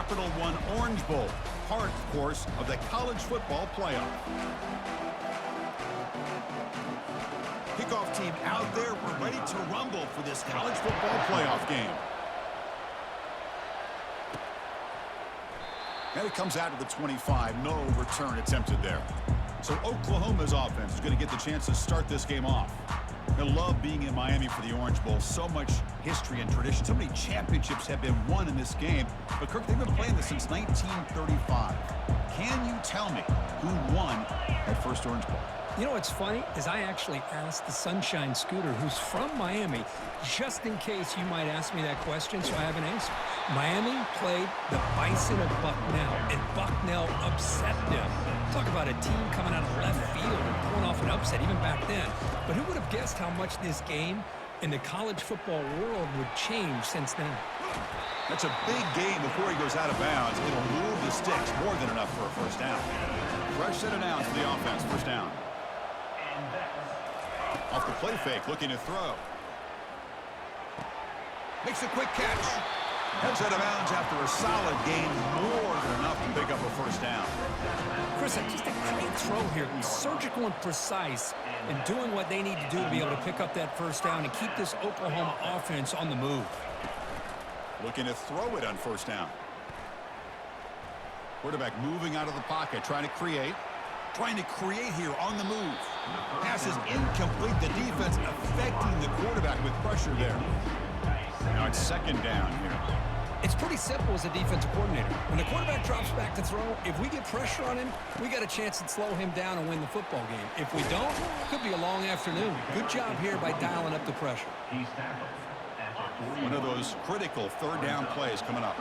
Capital One Orange Bowl, part, of course, of the college football playoff. Kickoff team out there. We're ready to rumble for this college football playoff game. And it comes out to the 25. No return attempted there. So Oklahoma's offense is going to get the chance to start this game off. I love being in Miami for the Orange Bowl. So much history and tradition. So many championships have been won in this game. But, Kirk, they've been playing this since 1935. Can you tell me who won that first Orange Bowl? You know what's funny is I actually asked the Sunshine Scooter, who's from Miami, just in case you might ask me that question, so I have an answer. Miami played the Bison of Bucknell, and Bucknell upset them. Talk about a team coming out of left field and pulling off an upset even back then. But who would have guessed how much this game in the college football world would change since then? That's a big game before he goes out of bounds. It'll move the sticks more than enough for a first down. Fresh set of downs for the offense, first down. Off the play fake, looking to throw. Makes a quick catch. Heads out of bounds after a solid gain, more than enough to pick up a first down. Chris, just a great throw here. Surgical and precise and doing what they need to do to be able to pick up that first down and keep this Oklahoma offense on the move. Looking to throw it on first down. Quarterback moving out of the pocket, trying to create here on the move. Pass is incomplete. The defense affecting the quarterback with pressure there. Now it's second down here. It's pretty simple as a defensive coordinator. When the quarterback drops back to throw, if we get pressure on him, we got a chance to slow him down and win the football game. If we don't, it could be a long afternoon. Good job here by dialing up the pressure. One of those critical third down plays coming up.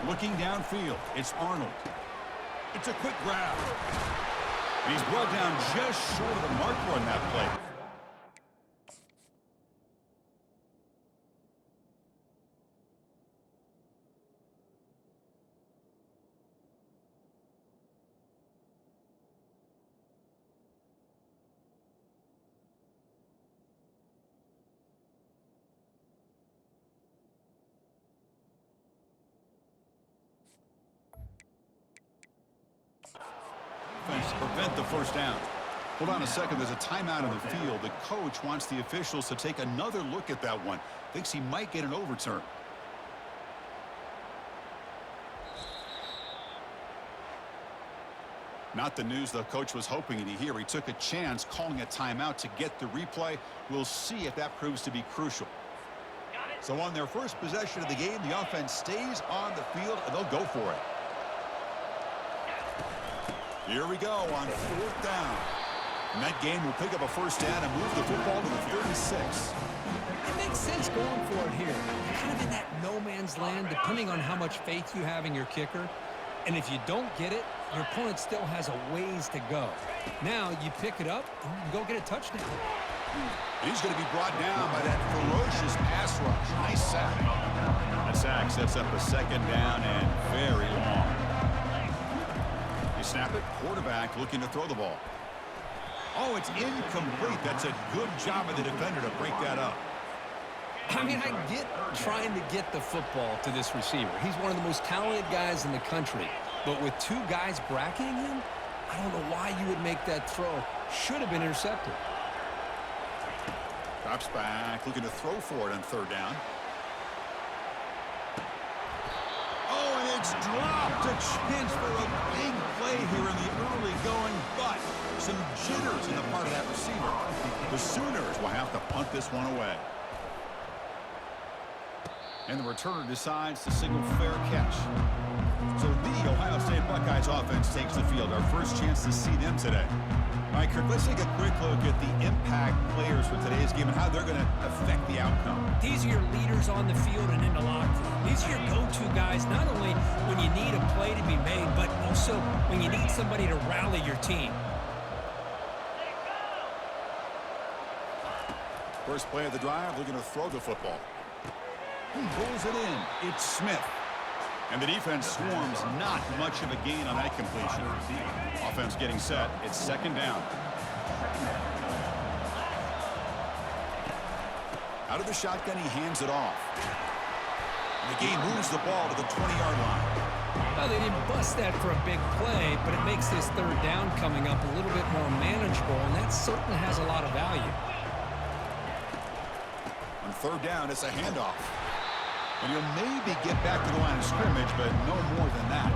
Looking downfield, it's Arnold. It's a quick grab. And he's brought down just short of the marker on that play. To prevent the first down. Hold on a second. There's a timeout on the field. The coach wants the officials to take another look at that one. Thinks he might get an overturn. Not the news the coach was hoping to hear. He took a chance calling a timeout to get the replay. We'll see if that proves to be crucial. So on their first possession of the game, the offense stays on the field, and they'll go for it. Here we go on fourth down. And that game will pick up a first down and move the football to the 36. It makes sense going for it here. You're kind of in that no man's land, depending on how much faith you have in your kicker. And if you don't get it, your opponent still has a ways to go. Now you pick it up and you can go get a touchdown. He's going to be brought down by that ferocious pass rush. Nice sack. That sack sets up a second down and very long. Snap it, quarterback looking to throw the ball. Oh, it's incomplete. That's a good job of the defender to break that up. I mean, I get trying to get the football to this receiver. He's one of the most talented guys in the country. But with two guys bracketing him, I don't know why you would make that throw. Should have been intercepted. Drops back, looking to throw for it on third down. It's dropped. A chance for a big play here in the early going, but some jitters in the part of that receiver. The Sooners will have to punt this one away. And the returner decides to signal fair catch. So the Ohio State Buckeyes offense takes the field. Our first chance to see them today. All right, Kirk, let's take a quick look at the impact players for today's game and how they're going to affect the outcome. These are your leaders on the field and in the locker room. These are your go-to guys, not only when you need a play to be made, but also when you need somebody to rally your team. First play of the drive, looking to throw the football. Pulls it in. It's Smith. And the defense swarms, not much of a gain on that completion. Offense getting set. It's second down. Out of the shotgun, he hands it off. The game moves the ball to the 20-yard line. Well, they didn't bust that for a big play, but it makes this third down coming up a little bit more manageable, and that certainly has a lot of value. On third down, it's a handoff. And you'll maybe get back to the line of scrimmage, but no more than that.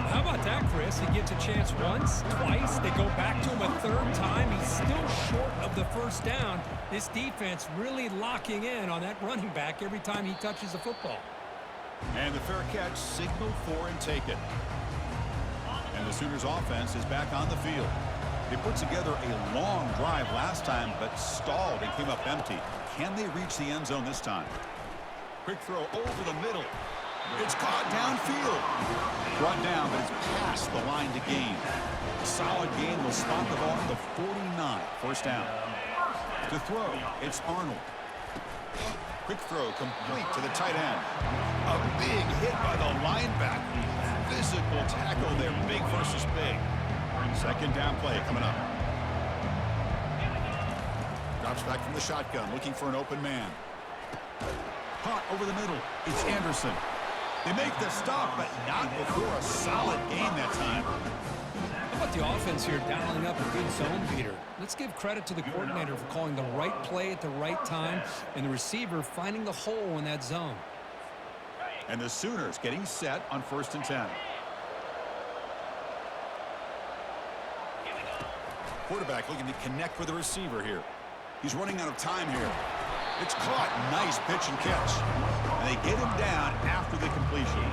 How about that, Chris? He gets a chance once, twice. They go back to him a third time. He's still short of the first down. This defense really locking in on that running back every time he touches the football. And the fair catch signaled for and taken. And the Sooners offense is back on the field. They put together a long drive last time, but stalled and came up empty. Can they reach the end zone this time? Quick throw over the middle. It's caught downfield. Brought down, but it's past the line to gain. Solid gain will spot the ball at the 49. First down. To throw, it's Arnold. Quick throw complete to the tight end. A big hit by the linebacker. Physical tackle there, big versus big. Second down play coming up. Drops back from the shotgun, looking for an open man. Punt over the middle. It's Anderson. They make the stop, but not before a solid gain that time. How about the offense here dialing up a good zone beater? Let's give credit to the coordinator for calling the right play at the right time and the receiver finding the hole in that zone. And the Sooners getting set on 1st and 10. Quarterback looking to connect with the receiver here. He's running out of time here. It's caught. Nice pitch and catch. And they get him down after the completion.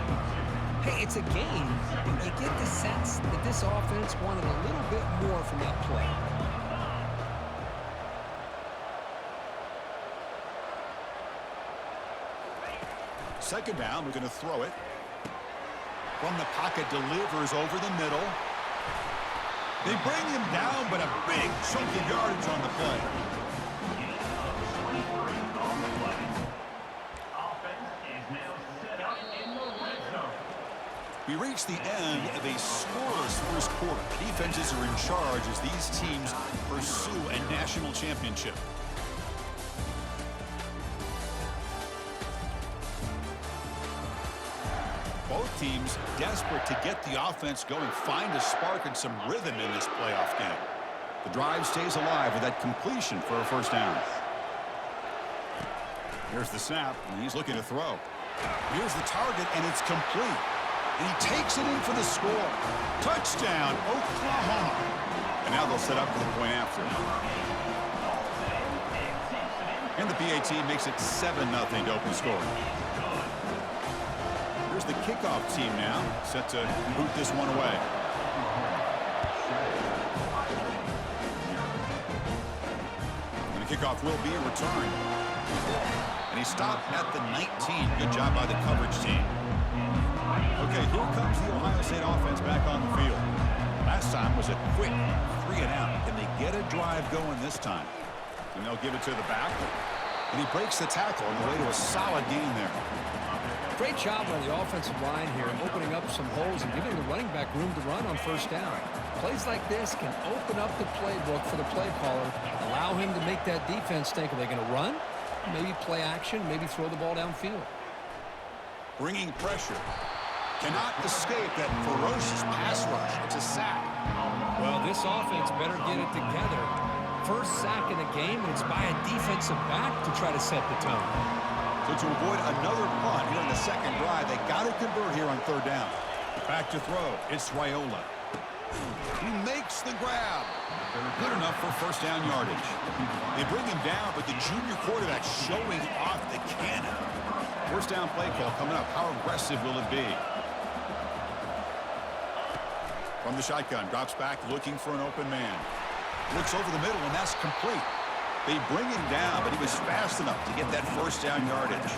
Hey, it's a game, but you get the sense that this offense wanted a little bit more from that play. Second down, we're going to throw it. From the pocket, delivers over the middle. They bring him down, but a big chunk of yardage on the play. We reach the end of a scoreless first quarter. Defenses are in charge as these teams pursue a national championship. Both teams desperate to get the offense going, find a spark and some rhythm in this playoff game. The drive stays alive with that completion for a first down. Here's the snap, and he's looking to throw. Here's the target, and it's complete. And he takes it in for the score. Touchdown, Oklahoma. And now they'll set up for the point after. And the PAT makes it 7-0 to open scoring. Here's the kickoff team now, set to boot this one away. And the kickoff will be a return. And he stopped at the 19. Good job by the coverage team. Okay, here comes the Ohio State offense back on the field. Last time was a quick 3-and-out. Can they get a drive going this time? And they'll give it to the back. And he breaks the tackle on the way to a solid gain there. Great job on the offensive line here, opening up some holes and giving the running back room to run on first down. Plays like this can open up the playbook for the play caller, allow him to make that defense think, are they going to run? Maybe play action, maybe throw the ball downfield. Bringing pressure. Cannot escape that ferocious pass rush. It's a sack. Well, this offense better get it together. First sack of the game, and it's by a defensive back to try to set the tone. So to avoid another punt here in the second drive, they got to convert here on third down. Back to throw. It's Raiola. He makes the grab. Good enough for first down yardage. They bring him down, but the junior quarterback showing off the cannon. First down play call coming up. How aggressive will it be? From the shotgun, drops back, looking for an open man. Looks over the middle, and that's complete. They bring him down, but he was fast enough to get that first down yardage.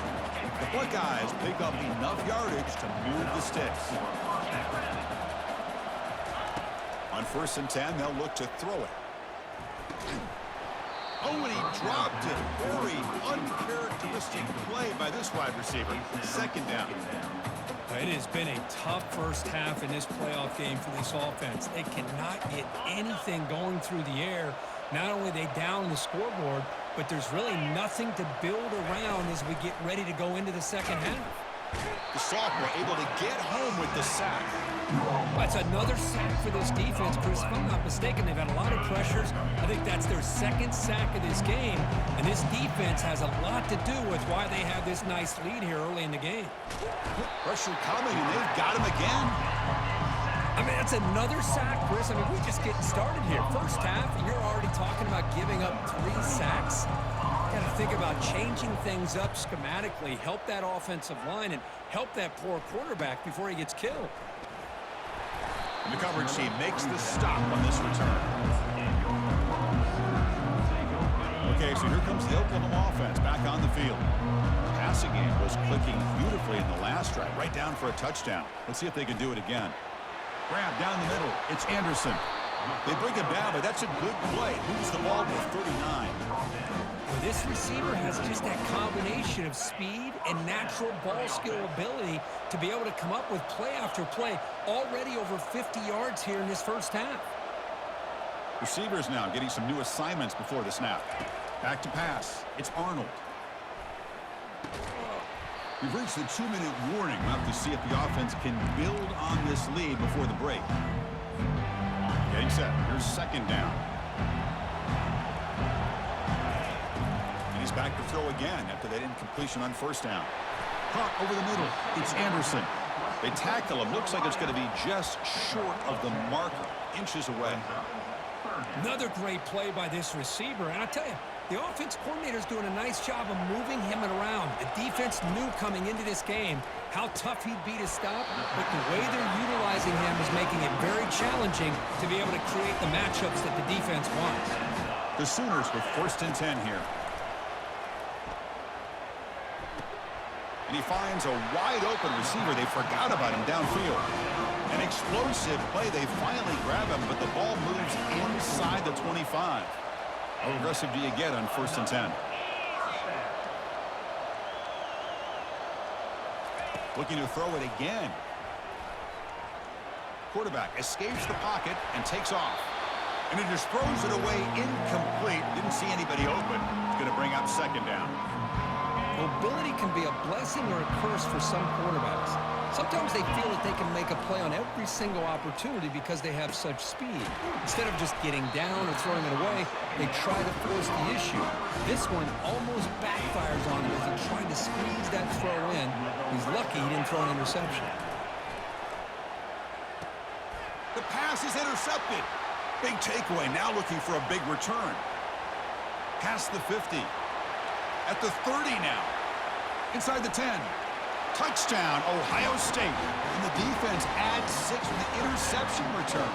The Buckeyes pick up enough yardage to move the sticks. On 1st and 10, they'll look to throw it. Oh, and he dropped it. Very uncharacteristic play by this wide receiver. Second down. It has been a tough first half in this playoff game for this offense. They cannot get anything going through the air. Not only are they down the scoreboard, but there's really nothing to build around as we get ready to go into the second half. The sophomore able to get home with the sack. That's another sack for this defense, Chris. If I'm not mistaken, they've had a lot of pressures. I think that's their second sack of this game, and this defense has a lot to do with why they have this nice lead here early in the game. Pressure coming, and they've got him again. I mean, that's another sack, Chris. I mean, we're just getting started here. First half, and you're already talking about giving up 3 sacks. Got to think about changing things up schematically, help that offensive line, and help that poor quarterback before he gets killed. And the coverage team makes the stop on this return. Okay, so here comes the Oklahoma offense back on the field. The passing game was clicking beautifully in the last drive, right down for a touchdown. Let's see if they can do it again. Grab down the middle. It's Anderson. They bring him down, but that's a good play. Moves the ball to 39. Well, this receiver has just that combination of speed and natural ball skill ability to be able to come up with play after play. Already over 50 yards here in this first half. Receivers now getting some new assignments before the snap. Back to pass. It's Arnold. We've reached the 2-minute warning. We'll have to see if the offense can build on this lead before the break. Getting set. Here's second down. And he's back to throw again after that incompletion on first down. Caught over the middle. It's Anderson. They tackle him. Looks like it's going to be just short of the marker. Inches away. Another great play by this receiver. And I tell you, the offense coordinator's doing a nice job of moving him around. The defense knew coming into this game how tough he'd be to stop, but the way they're utilizing him is making it very challenging to be able to create the matchups that the defense wants. The Sooners with 1st and 10 here. And he finds a wide-open receiver. They forgot about him downfield. An explosive play. They finally grab him, but the ball moves inside the 25. How aggressive do you get on 1st and 10? Looking to throw it again. Quarterback escapes the pocket and takes off. And he just throws it away incomplete. Didn't see anybody open. It's going to bring up second down. Mobility can be a blessing or a curse for some quarterbacks. Sometimes they feel that they can make a play on every single opportunity because they have such speed. Instead of just getting down or throwing it away, they try to force the issue. This one almost backfires on him as he tried to squeeze that throw in. He's lucky he didn't throw an interception. The pass is intercepted. Big takeaway, now looking for a big return. Past the 50. At the 30 now. Inside the 10. Touchdown, Ohio State. And the defense adds 6 with the interception return.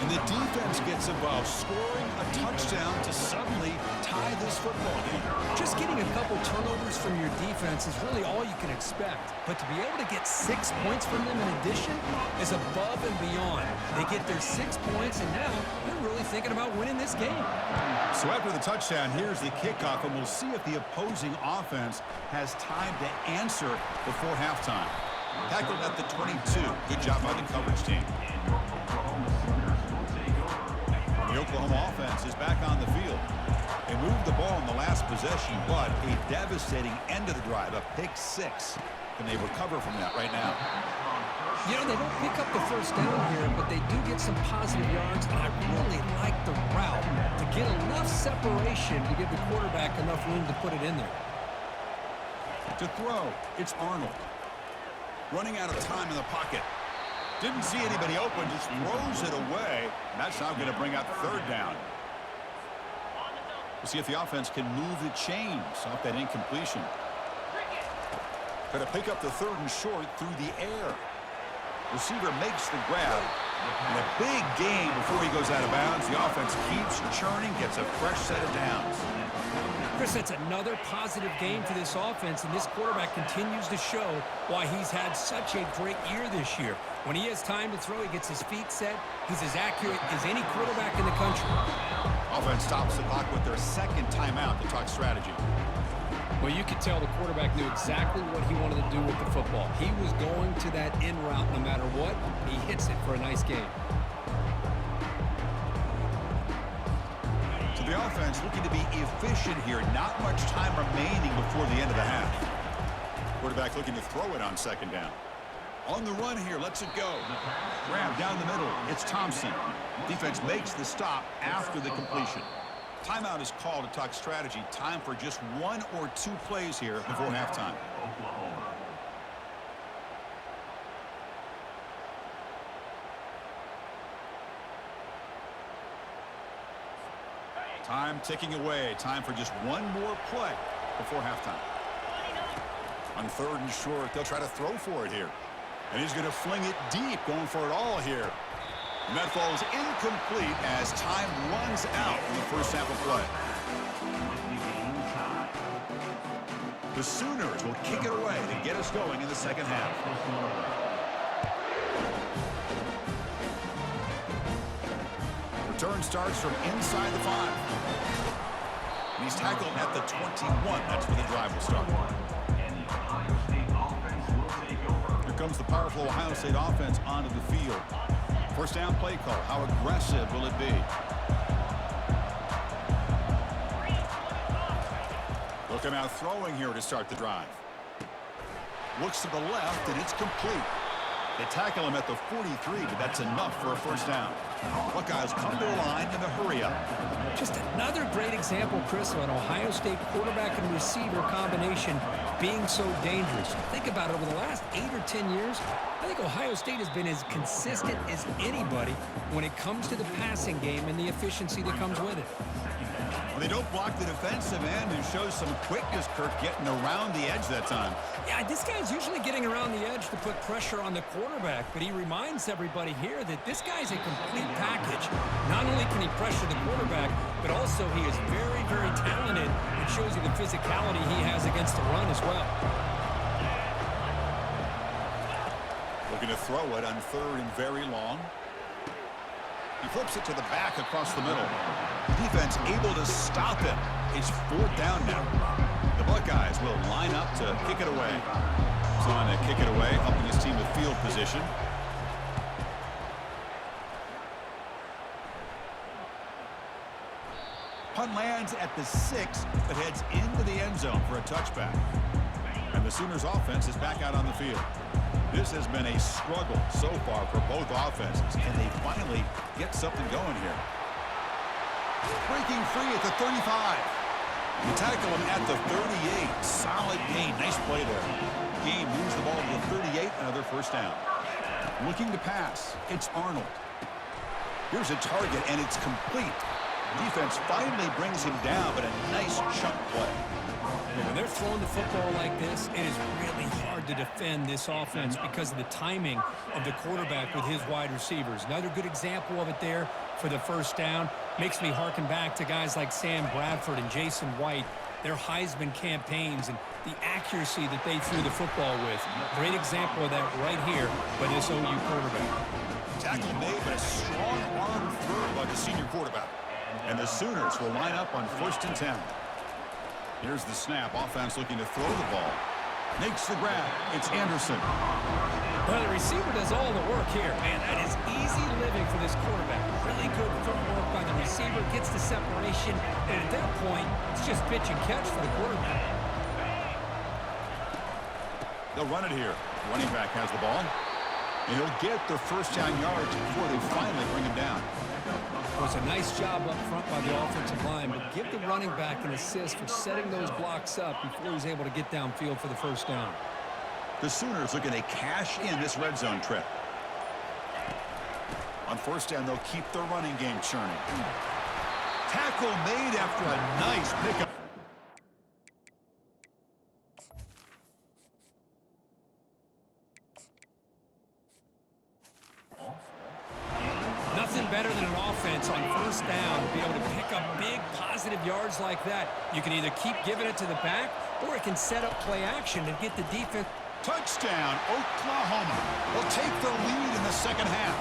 And the defense gets involved, scoring a touchdown to suddenly tie this football game. Just getting a couple turnovers from your defense is really all you can expect. But to be able to get 6 points from them in addition is above and beyond. They get their 6 points, and now they're really thinking about winning this game. So after the touchdown, here's the kickoff, and we'll see if the opposing offense has time to answer before halftime. Tackled at the 22. Good job by the coverage team. The Oklahoma offense is back on the field. They moved the ball in the last possession, but a devastating end of the drive, a pick 6. Can they recover from that right now? You know, they don't pick up the first down here, but they do get some positive yards, and I really like the route to get enough separation to give the quarterback enough room to put it in there. To throw, it's Arnold. Running out of time in the pocket. Didn't see anybody open, just throws it away. And that's now going to bring up third down. We'll see if the offense can move the chains off that incompletion. Got to pick up the 3rd and short through the air. Receiver makes the grab. And a big gain before he goes out of bounds. The offense keeps churning, gets a fresh set of downs. Chris, that's another positive game for this offense, and this quarterback continues to show why he's had such a great year this year. When he has time to throw, he gets his feet set. He's as accurate as any quarterback in the country. Offense stops the clock with their 2nd timeout to talk strategy. Well, you could tell the quarterback knew exactly what he wanted to do with the football. He was going to that in route no matter what. He hits it for a nice game. To The offense looking to be efficient here. Not much time remaining before the end of the half. Quarterback looking to throw it on second down. On the run here, lets it go. Grab down the middle. It's Thompson. Defense makes the stop after the completion. Timeout is called to talk strategy. Time for just 1 or 2 plays here before halftime. Time ticking away. Time for just 1 more play before halftime. On 3rd and short, they'll try to throw for it here. And he's going to fling it deep, going for it all here. And that falls incomplete as time runs out in the first half of play. The Sooners will kick it away to get us going in the second half. Return starts from inside the 5. And he's tackled at the 21. That's where the drive will start. Here comes the powerful Ohio State offense onto the field. First down play call. How aggressive will it be? Looking out throwing here to start the drive. Looks to the left, and it's complete. They tackle him at the 43, but that's enough for a first down. Buckeyes come to the line in the hurry up. Just another great example, Chris, of an Ohio State quarterback and receiver combination being so dangerous. Think about it, over the last 8 or 10 years, I think Ohio State has been as consistent as anybody when it comes to the passing game and the efficiency that comes with it. Well, they don't block the defensive end and shows some quickness, Kirk, getting around the edge that time. Yeah, this guy's usually getting around the edge to put pressure on the quarterback, but he reminds everybody here that this guy's a complete package. Not only can he pressure the quarterback, but also he is very, very talented and shows you the physicality he has against the run as well. Looking to throw it on 3rd and very long. He flips it to the back across the middle. Defense able to stop him. It's 4th down now. The Buckeyes will line up to kick it away. So on to kick it away, helping his team with field position. Punt lands at the 6, but heads into the end zone for a touchback. And the Sooners offense is back out on the field. This has been a struggle so far for both offenses. Can they finally get something going here? Breaking free at the 35. You tackle him at the 38. Solid gain. Nice play there. Game moves the ball to the 38. Another first down. Looking to pass. It's Arnold. Here's a target, and it's complete. Defense finally brings him down, but a nice chunk play. When they're throwing the football like this, it is really hard to defend this offense because of the timing of the quarterback with his wide receivers. Another good example of it there for the first down. Makes me harken back to guys like Sam Bradford and Jason White, their Heisman campaigns and the accuracy that they threw the football with. Great example of that right here by this OU quarterback. Tackle made, but a strong arm throw by the senior quarterback. And the Sooners will line up on 1st and 10. Here's the snap. Offense looking to throw the ball. Makes the grab. It's Anderson. Well, the receiver does all the work here. Man, that is easy living for this quarterback. Really good footwork by the receiver. Gets the separation. And at that point, it's just pitch and catch for the quarterback. They'll run it here. Running back has the ball. And he'll get the first down yards before they finally bring him down. It was a nice job up front by the offensive line, but give the running back an assist for setting those blocks up before he was able to get downfield for the first down. The Sooners looking to cash in this red zone trip. On first down, they'll keep the running game churning. Tackle made after a nice pickup. Nothing better than an offense on first down to be able to pick up big positive yards like that. You can either keep giving it to the back, or it can set up play action and get the defense. Touchdown, Oklahoma. They'll take the lead in the second half.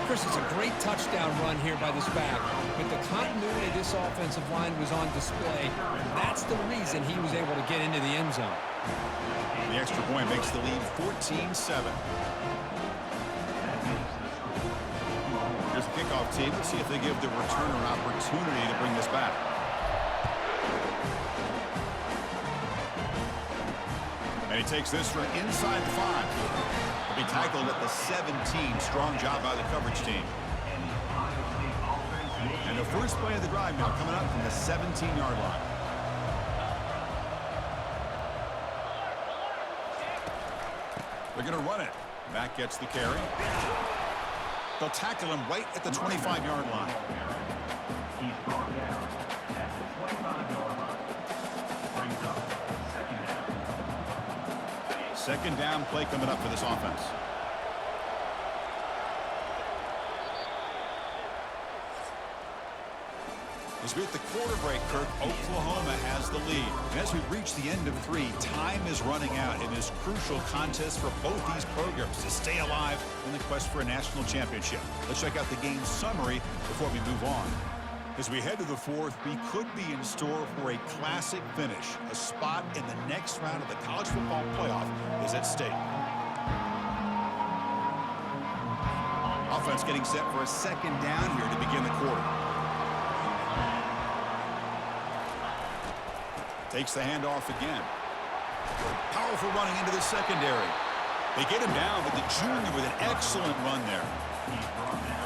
Chris, it's a great touchdown run here by this back, but the continuity of this offensive line was on display, and that's the reason he was able to get into the end zone. The extra point makes the lead 14-7. Here's the kickoff team. Let's see if they give the returner an opportunity to bring this back. And he takes this from inside the 5. He'll be tackled at the 17. Strong job by the coverage team. And the first play of the drive now coming up from the 17-yard line. They're going to run it. Back gets the carry. They'll tackle him right at the 25-yard line. He's brought down at the 25-yard line. Brings up second down play coming up for this offense. As we hit the quarter break, Kirk, Oklahoma has the lead. And as we reach the end of 3, time is running out in this crucial contest for both these programs to stay alive in the quest for a national championship. Let's check out the game summary before we move on. As we head to the 4th, we could be in store for a classic finish. A spot in the next round of the college football playoff is at stake. Offense getting set for a second down here to begin the quarter. Takes the handoff again. Powerful running into the secondary. They get him down, but the junior with an excellent run there.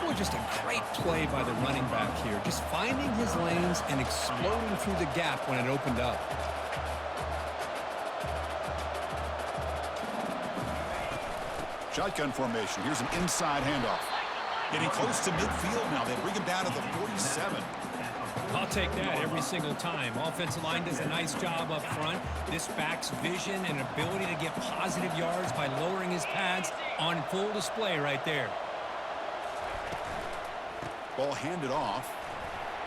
Boy, just a great play by the running back here. Just finding his lanes and exploding through the gap when it opened up. Shotgun formation. Here's an inside handoff. Getting close to midfield now. They bring him down to the 47. I'll take that every single time. Offensive line does a nice job up front. This back's vision and ability to get positive yards by lowering his pads on full display right there. Ball handed off.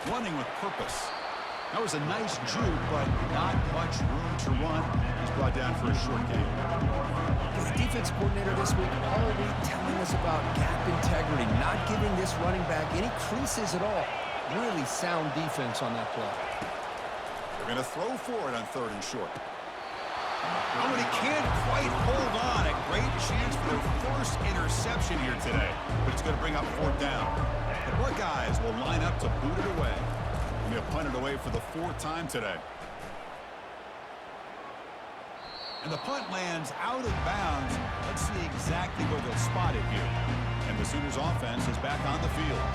Running with purpose. That was a nice juke, but not much room to run. He's brought down for a short gain. The defense coordinator this week all week telling us about gap integrity, not giving this running back any creases at all. Really sound defense on that play. They're going to throw for it on 3rd and short. Oh, and he can't quite hold on. A great chance for their first interception here today, but it's going to bring up 4th down. The Buckeyes will line up to boot it away. And they'll punt it away for the 4th time today. And the punt lands out of bounds. Let's see exactly where they'll spot it here. And the Sooners offense is back on the field.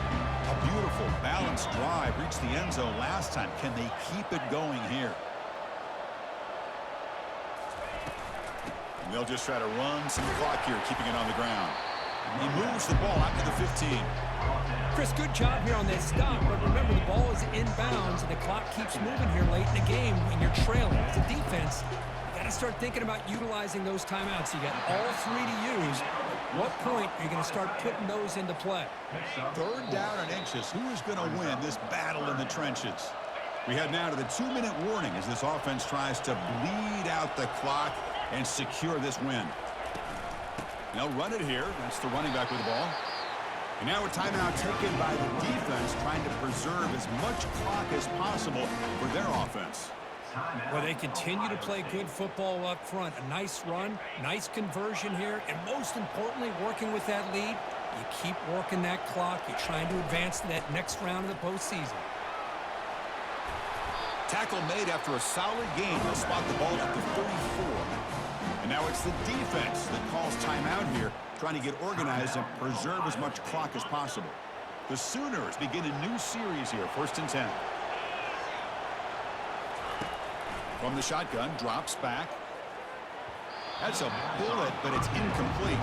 A beautiful, balanced drive reached the end zone last time. Can they keep it going here? And they'll just try to run some clock here, keeping it on the ground. He moves the ball out to the 15. Chris, good job here on that stop, but remember the ball is inbounds and the clock keeps moving here late in the game when you're trailing. As a defense, you got to start thinking about utilizing those timeouts. You got all 3 to use. At what point are you going to start putting those into play? 3rd down and inches. Who is going to win this battle in the trenches? We head now to the 2-minute warning as this offense tries to bleed out the clock and secure this win. They'll run it here. That's the running back with the ball. And now a timeout taken by the defense, trying to preserve as much clock as possible for their offense. Well, they continue to play good football up front. A nice run, nice conversion here, and most importantly, working with that lead, you keep working that clock. You're trying to advance to that next round of the postseason. Tackle made after a solid gain. They'll spot the ball at the 34. And now it's the defense that calls timeout here, trying to get organized and preserve as much clock as possible. The Sooners begin a new series here, 1st and 10. From the shotgun, drops back. That's a bullet, but it's incomplete.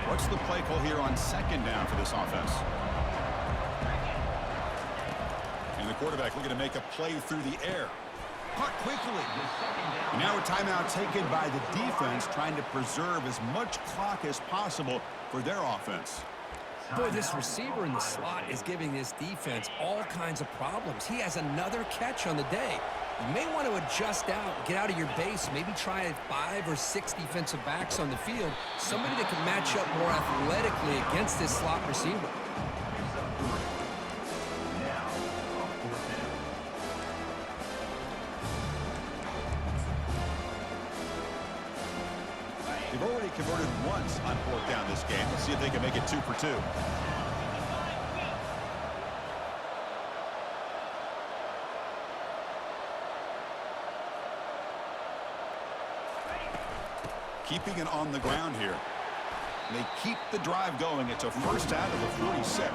What's the play call here on 2nd down for this offense? And the quarterback looking to make a play through the air. Caught quickly. And now a timeout taken by the defense, trying to preserve as much clock as possible for their offense. Boy, this receiver in the slot is giving this defense all kinds of problems. He has another catch on the day. You may want to adjust out, get out of your base, maybe try 5 or 6 defensive backs on the field, somebody that can match up more athletically against this slot receiver. They've already converted once on fourth down this game. Let's see if they can make it 2 for 2. Keeping it on the ground here. They keep the drive going. It's a first out of the 46.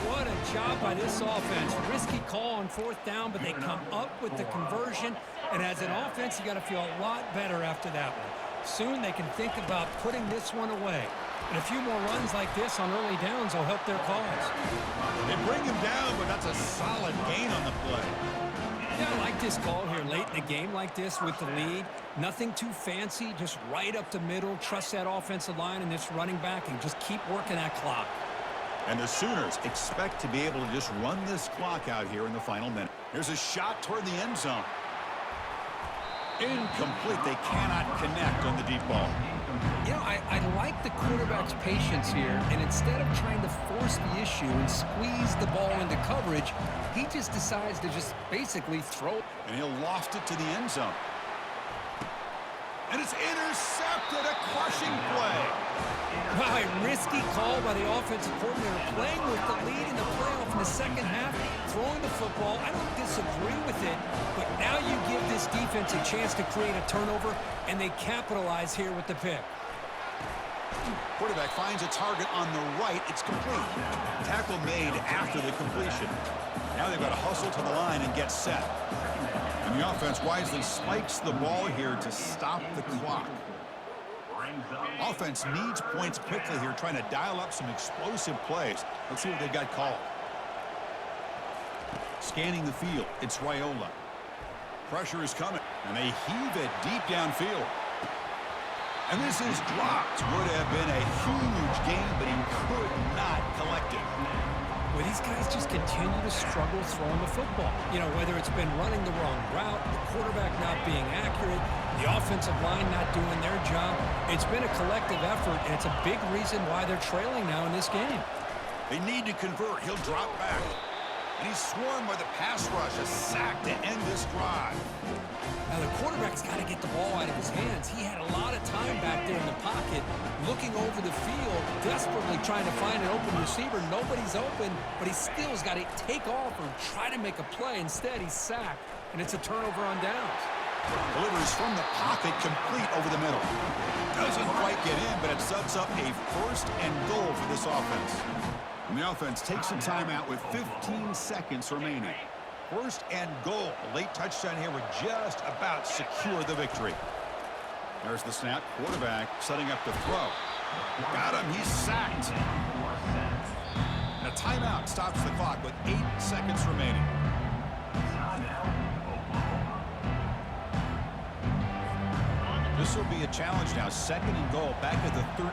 What a job by this offense. Risky call on fourth down, but they come up with the conversion. And as an offense, you got to feel a lot better after that one. Soon they can think about putting this one away. And a few more runs like this on early downs will help their cause. They bring him down, but that's a solid gain on the play. Yeah, I like this call here late in the game like this with the lead. Nothing too fancy, just right up the middle. Trust that offensive line and this running back and just keep working that clock. And the Sooners expect to be able to just run this clock out here in the final minute. Here's a shot toward the end zone. Incomplete. They cannot connect on the deep ball. You know, I like the quarterback's patience here, and instead of trying to force the issue and squeeze the ball into coverage, he just decides to just basically throw it. And he'll loft it to the end zone. And it's intercepted. A crushing play. Wow, a risky call by the offensive coordinator, playing with the lead in the playoff in the second half, throwing the football. I don't disagree with it, but now you give this defense a chance to create a turnover, and they capitalize here with the pick. Quarterback finds a target on the right. It's complete. Tackle made after the completion. Now they've got to hustle to the line and get set. And the offense wisely spikes the ball here to stop the clock. Offense needs points quickly here, trying to dial up some explosive plays. Let's see what they've got called. Scanning the field, it's Raiola. Pressure is coming, and they heave it deep downfield. And this is dropped. Would have been a huge gain, but he could not collect it. Well, these guys just continue to struggle throwing the football. You know, whether it's been running the wrong route, the quarterback not being accurate, the offensive line not doing their job. It's been a collective effort, and it's a big reason why they're trailing now in this game. They need to convert. He'll drop back. And he's swarmed by the pass rush. A sack to end this drive. Now, the quarterback's got to get the ball out of his hands. He had a lot of time back there in the pocket, looking over the field, desperately trying to find an open receiver. Nobody's open, but he still's got to take off or try to make a play. Instead, he's sacked, and it's a turnover on downs. Delivers from the pocket, complete over the middle. Doesn't quite get in, but it sets up a first and goal for this offense. And the offense takes a timeout with 15 seconds remaining. First and goal. A late touchdown here would just about secure the victory. There's the snap. Quarterback setting up the throw. Got him. He's sacked. And a timeout stops the clock with 8 seconds remaining. This will be a challenge now. Second and goal back at the 13.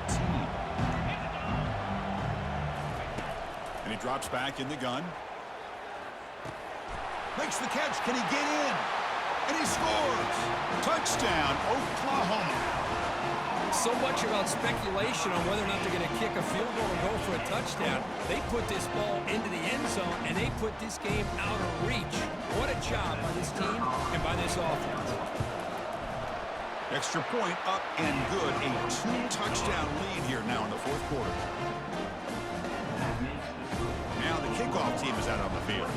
And he drops back in the gun. Makes the catch. Can he get in? And he scores. Touchdown, Oklahoma. So much about speculation on whether or not they're going to kick a field goal or go for a touchdown. They put this ball into the end zone, and they put this game out of reach. What a job by this team and by this offense. Extra point up and good. A 2-touchdown lead here now in the fourth quarter. Now the kickoff team is out on the field.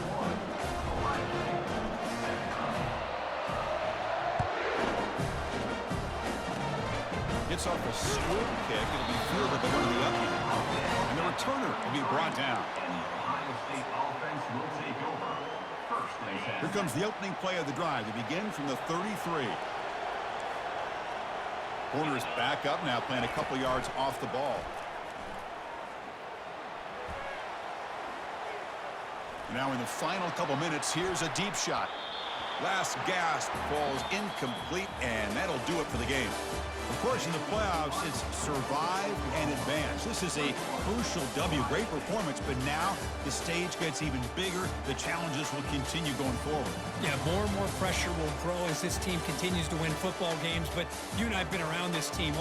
Gets off a squib kick. It'll be fielded by one of the up. And the returner will be brought down. Here comes the opening play of the drive. They begin from the 33. Corner is back up now, playing a couple yards off the ball. And now in the final couple minutes, here's a deep shot. Last gasp falls incomplete, and that'll do it for the game. Of course, in the playoffs, it's survive and advance. This is a crucial W. Great performance, but now the stage gets even bigger. The challenges will continue going forward. Yeah, more and more pressure will grow as this team continues to win football games, but you and I have been around this team